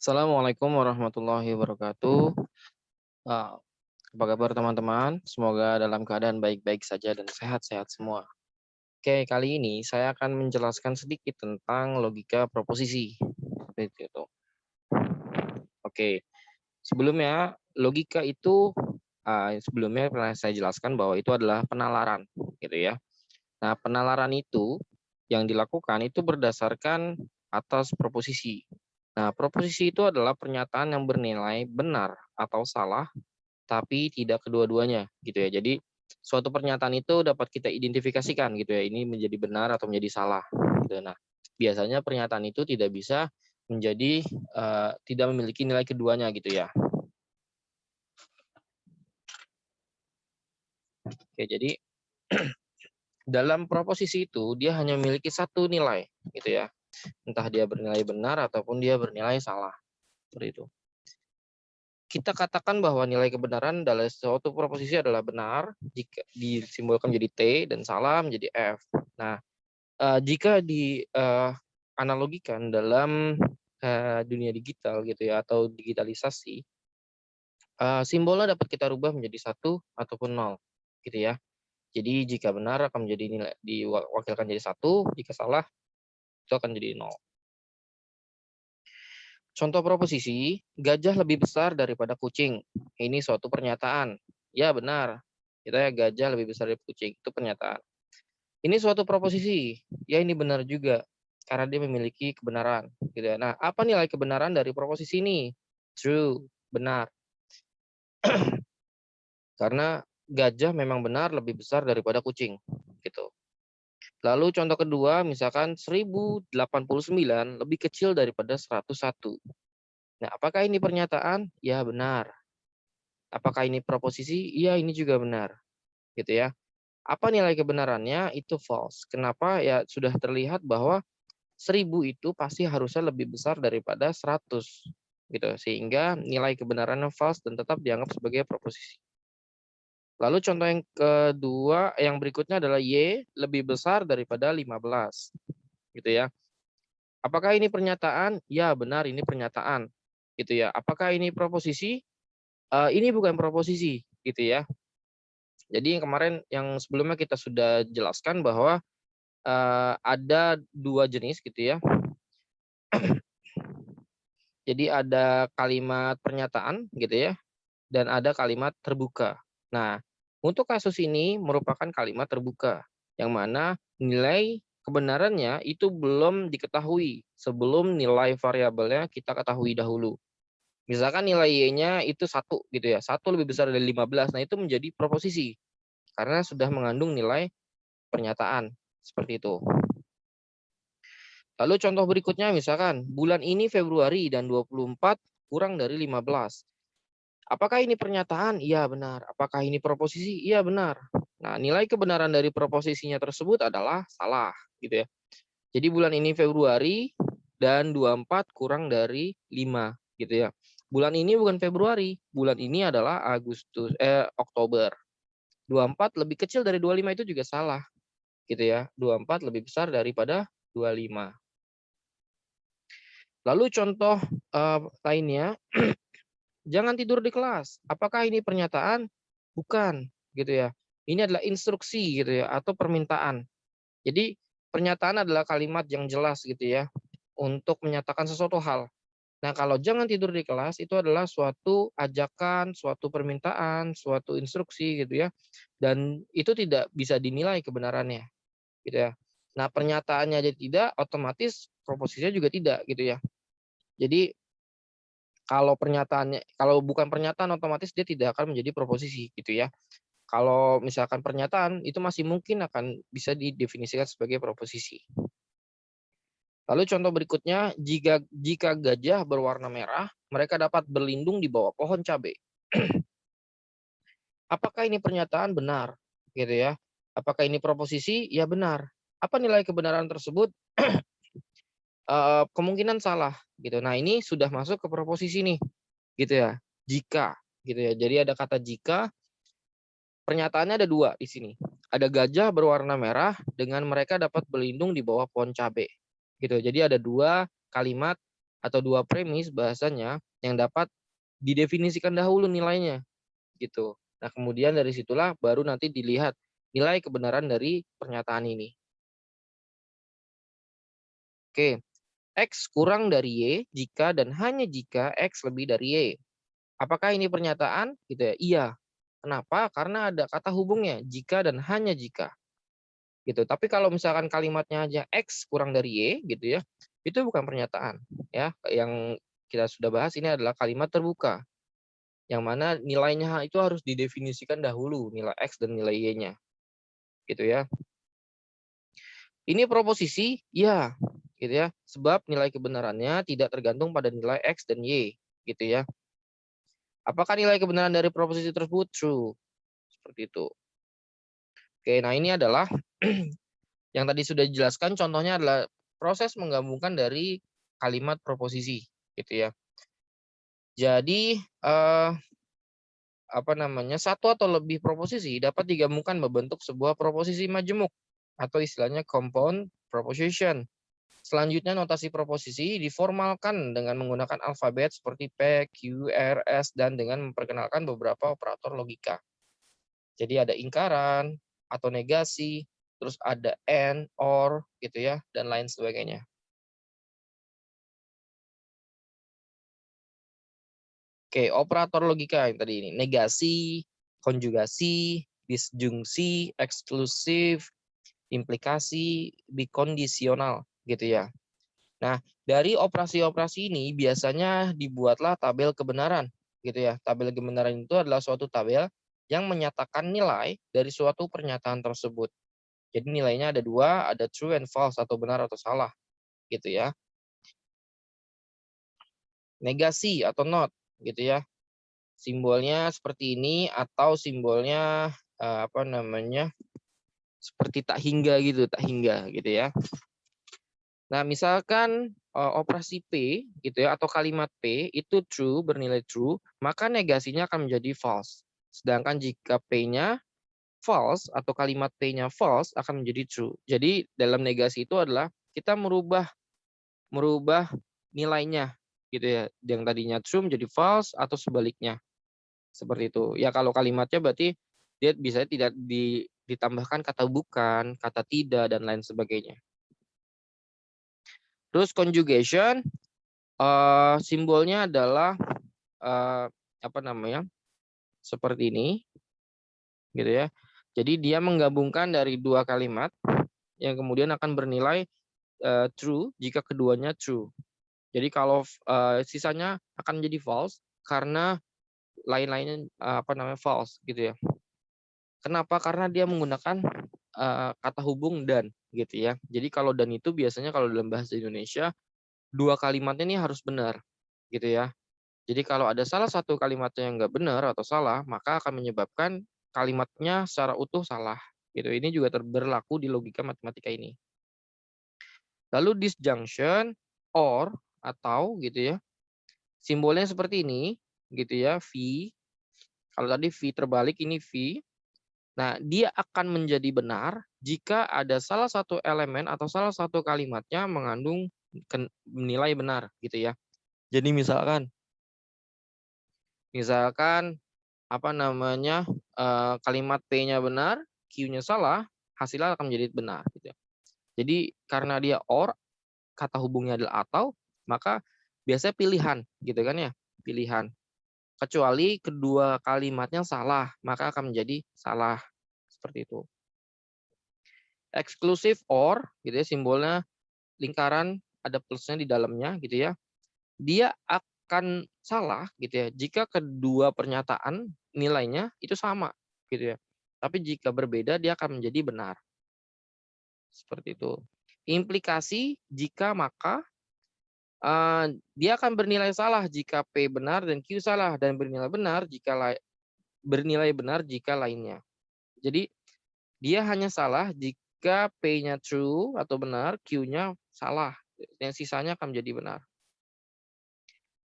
Assalamualaikum warahmatullahi wabarakatuh. Ah, Apa kabar teman-teman? Semoga dalam keadaan baik-baik saja dan sehat-sehat semua. Oke, kali ini saya akan menjelaskan sedikit tentang logika proposisi. Seperti itu. Oke, sebelumnya logika itu sebelumnya pernah saya jelaskan bahwa itu adalah penalaran, gitu ya. Nah, penalaran itu yang dilakukan itu berdasarkan atas proposisi. Nah, proposisi itu adalah pernyataan yang bernilai benar atau salah tapi tidak kedua-duanya gitu ya. Jadi suatu pernyataan itu dapat kita identifikasikan gitu ya, ini menjadi benar atau menjadi salah gitu. Nah, biasanya pernyataan itu tidak bisa menjadi tidak memiliki nilai keduanya gitu ya. Oke, jadi dalam proposisi itu dia hanya memiliki satu nilai gitu ya. Entah dia bernilai benar ataupun dia bernilai salah. Seperti itu. Kita katakan bahwa nilai kebenaran dalam suatu proposisi adalah benar jika disimbolkan menjadi T dan salah menjadi F. Nah, jika dianalogikan dalam dunia digital gitu ya atau digitalisasi, simbolnya dapat kita rubah menjadi satu ataupun nol, gitu ya. Jadi jika benar akan menjadi nilai diwakilkan jadi satu, jika salah itu akan jadi nol. Contoh proposisi, gajah lebih besar daripada kucing. Ini suatu pernyataan. Ya benar. Kita ya gajah lebih besar dari kucing. Itu pernyataan. Ini suatu proposisi. Ya ini benar juga. Karena dia memiliki kebenaran. Gitu ya. Nah, apa nilai kebenaran dari proposisi ini? True. Benar. Karena gajah memang benar lebih besar daripada kucing. Gitu. Lalu contoh kedua, misalkan 1089 lebih kecil daripada 101. Nah, apakah ini pernyataan? Ya, benar. Apakah ini proposisi? Iya, ini juga benar. Gitu ya. Apa nilai kebenarannya? Itu false. Kenapa? Ya, sudah terlihat bahwa 1000 itu pasti harusnya lebih besar daripada 100. Gitu. Sehingga nilai kebenarannya false dan tetap dianggap sebagai proposisi. Lalu contoh yang kedua, yang berikutnya adalah Y lebih besar daripada 15. Gitu ya. Apakah ini pernyataan? Ya, benar ini pernyataan. Gitu ya. Apakah ini proposisi? Ini bukan proposisi, gitu ya. Jadi yang kemarin yang sebelumnya kita sudah jelaskan bahwa ada dua jenis gitu ya. Jadi ada kalimat pernyataan gitu ya, dan ada kalimat terbuka. Nah, untuk kasus ini merupakan kalimat terbuka, yang mana nilai kebenarannya itu belum diketahui sebelum nilai variabelnya kita ketahui dahulu. Misalkan nilai Y-nya itu 1 gitu ya, 1 lebih besar dari 15, nah itu menjadi proposisi, karena sudah mengandung nilai pernyataan, seperti itu. Lalu contoh berikutnya misalkan, bulan ini Februari dan 24 kurang dari 15. Apakah ini pernyataan? Iya benar. Apakah ini proposisi? Iya benar. Nah, nilai kebenaran dari proposisinya tersebut adalah salah, gitu ya. Jadi bulan ini Februari dan 24 kurang dari 5, gitu ya. Bulan ini bukan Februari, bulan ini adalah Oktober. 24 lebih kecil dari 25 itu juga salah, gitu ya. 24 lebih besar daripada 25. Lalu contoh lainnya, jangan tidur di kelas. Apakah ini pernyataan? Bukan, gitu ya. Ini adalah instruksi gitu ya atau permintaan. Jadi pernyataan adalah kalimat yang jelas gitu ya untuk menyatakan sesuatu hal. Nah, kalau jangan tidur di kelas itu adalah suatu ajakan, suatu permintaan, suatu instruksi gitu ya. Dan itu tidak bisa dinilai kebenarannya, gitu ya. Nah, pernyataannya aja tidak, otomatis proposisinya juga tidak gitu ya. Jadi kalau bukan pernyataan otomatis dia tidak akan menjadi proposisi gitu ya. Kalau misalkan pernyataan itu masih mungkin akan bisa didefinisikan sebagai proposisi. Lalu contoh berikutnya, jika gajah berwarna merah, mereka dapat berlindung di bawah pohon cabai. Apakah ini pernyataan? Benar, gitu ya. Apakah ini proposisi? Ya benar. Apa nilai kebenaran tersebut? Kemungkinan salah, gitu. Nah ini sudah masuk ke proposisi nih, gitu ya. Jika, gitu ya. Jadi ada kata jika. Pernyataannya ada dua di sini. Ada gajah berwarna merah dengan mereka dapat berlindung di bawah pohon cabai. Gitu. Jadi ada dua kalimat atau 2 premis bahasanya yang dapat didefinisikan dahulu nilainya gitu. Nah, kemudian dari situlah baru nanti dilihat nilai kebenaran dari pernyataan ini. Oke, X kurang dari Y jika dan hanya jika X lebih dari Y. Apakah ini pernyataan? Gitu ya. Iya. Kenapa? Karena ada kata hubungnya, jika dan hanya jika. Gitu. Tapi kalau misalkan kalimatnya aja X kurang dari Y gitu ya, itu bukan pernyataan. Ya, yang kita sudah bahas ini adalah kalimat terbuka. Yang mana nilainya itu harus didefinisikan dahulu, nilai X dan nilai Y-nya. Gitu ya. Ini proposisi? Ya, gitu ya. Sebab nilai kebenarannya tidak tergantung pada nilai X dan Y, gitu ya. Apakah nilai kebenaran dari proposisi tersebut true? Seperti itu. Oke, nah ini adalah yang tadi sudah dijelaskan, contohnya adalah proses menggabungkan dari kalimat proposisi, gitu ya. Jadi satu atau lebih proposisi dapat digabungkan membentuk sebuah proposisi majemuk atau istilahnya compound proposition. Selanjutnya notasi proposisi diformalkan dengan menggunakan alfabet seperti P, Q, R, S, dan dengan memperkenalkan beberapa operator logika. Jadi ada ingkaran atau negasi, terus ada and, or, gitu ya, dan lain sebagainya. Oke, operator logika yang tadi ini. Negasi, konjugasi, disjungsi, eksklusif, implikasi, bikondisional, gitu ya. Nah, dari operasi-operasi ini biasanya dibuatlah tabel kebenaran, gitu ya. Tabel kebenaran itu adalah suatu tabel yang menyatakan nilai dari suatu pernyataan tersebut. Jadi nilainya ada dua, ada true and false atau benar atau salah, gitu ya. Negasi atau not, gitu ya. Simbolnya seperti ini atau simbolnya seperti tak hingga gitu ya. Nah, misalkan operasi P gitu ya atau kalimat P itu true, bernilai true, maka negasinya akan menjadi false. Sedangkan jika P-nya false atau kalimat P-nya false akan menjadi true. Jadi dalam negasi itu adalah kita merubah nilainya gitu ya. Yang tadinya true menjadi false atau sebaliknya. Seperti itu. Ya kalau kalimatnya berarti dia bisa tidak ditambahkan kata bukan, kata tidak dan lain sebagainya. Terus conjugation simbolnya adalah uh, seperti ini gitu ya. Jadi dia menggabungkan dari dua kalimat yang kemudian akan bernilai true jika keduanya true. Jadi kalau sisanya akan menjadi false karena lain-lainnya false gitu ya. Kenapa? Karena dia menggunakan kata hubung dan gitu ya. Jadi kalau dan itu biasanya kalau dalam bahasa Indonesia dua kalimatnya ini harus benar gitu ya. Jadi kalau ada salah satu kalimatnya yang nggak benar atau salah, maka akan menyebabkan kalimatnya secara utuh salah. Gitu. Ini juga berlaku di logika matematika ini. Lalu disjunction or atau gitu ya. Simbolnya seperti ini, gitu ya, V. Kalau tadi V terbalik, ini V. Nah, dia akan menjadi benar jika ada salah satu elemen atau salah satu kalimatnya mengandung nilai benar, gitu ya. Jadi misalkan kalimat P-nya benar, Q-nya salah, hasilnya akan menjadi benar. Gitu. Jadi karena dia or, kata hubungnya adalah atau, maka biasanya pilihan, gitu kan ya, pilihan. Kecuali kedua kalimatnya salah, maka akan menjadi salah. Seperti itu. Eksklusif or, gitu ya, simbolnya lingkaran, ada plusnya di dalamnya, gitu ya. Dia akan salah, gitu ya, jika kedua pernyataan nilainya itu sama, gitu ya. Tapi jika berbeda, dia akan menjadi benar. Seperti itu. Implikasi jika maka dia akan bernilai salah jika P benar dan Q salah dan bernilai benar jika lainnya. Jadi dia hanya salah jika P-nya true atau benar, Q-nya salah. Yang sisanya akan menjadi benar.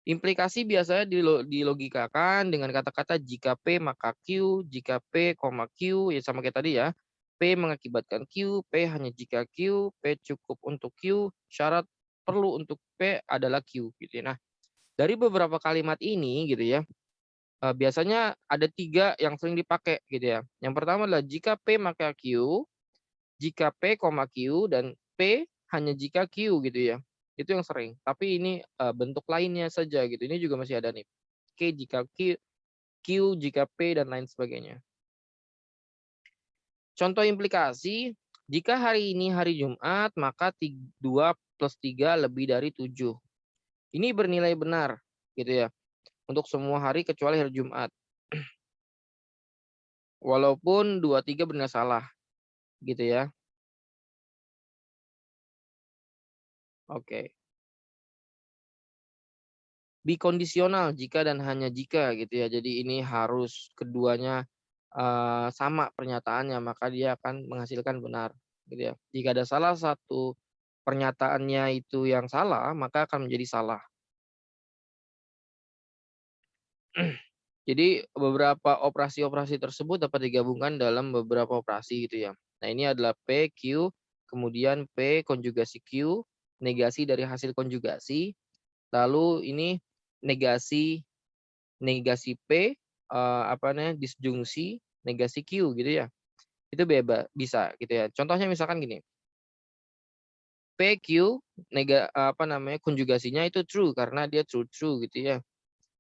Implikasi biasanya dilogikakan dengan kata-kata jika P maka Q, jika P, Q, ya sama kayak tadi ya. P mengakibatkan Q, P hanya jika Q, P cukup untuk Q, syarat perlu untuk P adalah Q gitu ya. Nah, dari beberapa kalimat ini gitu ya, biasanya ada 3 yang sering dipakai gitu ya. Yang pertama adalah jika P maka Q, jika P, Q, dan P hanya jika Q gitu ya. Itu yang sering. Tapi ini bentuk lainnya saja gitu. Ini juga masih ada nih. K jika Q, Q jika P dan lain sebagainya. Contoh implikasi, jika hari ini hari Jumat, maka 2 plus 3 lebih dari 7. Ini bernilai benar gitu ya. Untuk semua hari kecuali hari Jumat. Walaupun 2, 3 benar salah gitu ya. Oke. Bikondisional jika dan hanya jika gitu ya. Jadi ini harus keduanya sama pernyataannya, maka dia akan menghasilkan benar gitu ya. Jika ada salah satu pernyataannya itu yang salah, maka akan menjadi salah. Jadi beberapa operasi-operasi tersebut dapat digabungkan dalam beberapa operasi gitu ya. Nah, ini adalah P, Q, kemudian P konjugasi Q, negasi dari hasil konjugasi, lalu ini negasi negasi P, apa namanya, disjungsi negasi Q gitu ya. Itu bisa gitu ya. Contohnya misalkan gini, P, Q, apa namanya, konjugasinya itu true karena dia true gitu ya.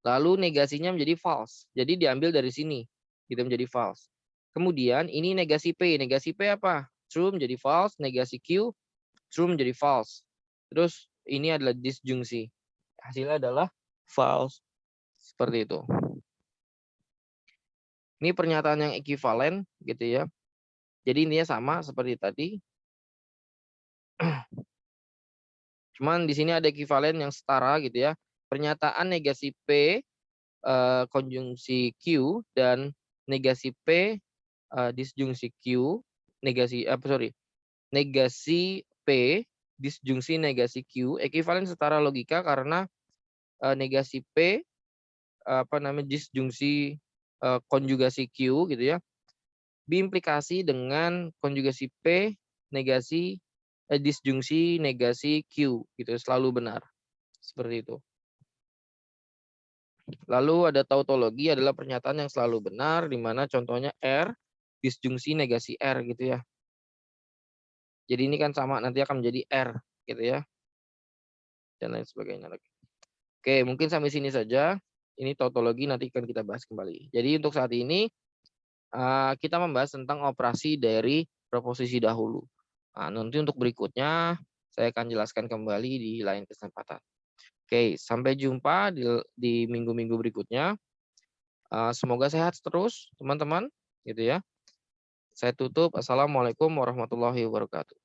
Lalu negasinya menjadi false. Jadi diambil dari sini, gitu menjadi false. Kemudian ini negasi P. Negasi P apa? True menjadi false, negasi Q, true menjadi false. Terus ini adalah disjungsi. Hasilnya adalah false. Seperti itu. Ini pernyataan yang ekuivalen gitu ya. Jadi intinya sama seperti tadi. Cuman di sini ada ekuivalen yang setara gitu ya. Pernyataan negasi P konjungsi Q dan negasi P disjungsi Q, negasi P disjungsi negasi Q ekuivalen setara logika karena negasi P apa namanya disjungsi konjugasi Q gitu ya, biimplikasi dengan konjugasi P negasi disjungsi negasi Q gitu, selalu benar. Seperti itu. Lalu ada tautologi adalah pernyataan yang selalu benar di mana contohnya R disjungsi negasi R gitu ya. Jadi ini kan sama nanti akan menjadi R gitu ya. Dan lain sebagainya lagi. Oke, mungkin sampai sini saja. Ini tautologi nanti akan kita bahas kembali. Jadi untuk saat ini kita membahas tentang operasi dari preposisi dahulu. Nah, nanti untuk berikutnya saya akan jelaskan kembali di lain kesempatan. Oke, sampai jumpa di minggu-minggu berikutnya. Semoga sehat terus teman-teman gitu ya. Saya tutup. Assalamualaikum warahmatullahi wabarakatuh.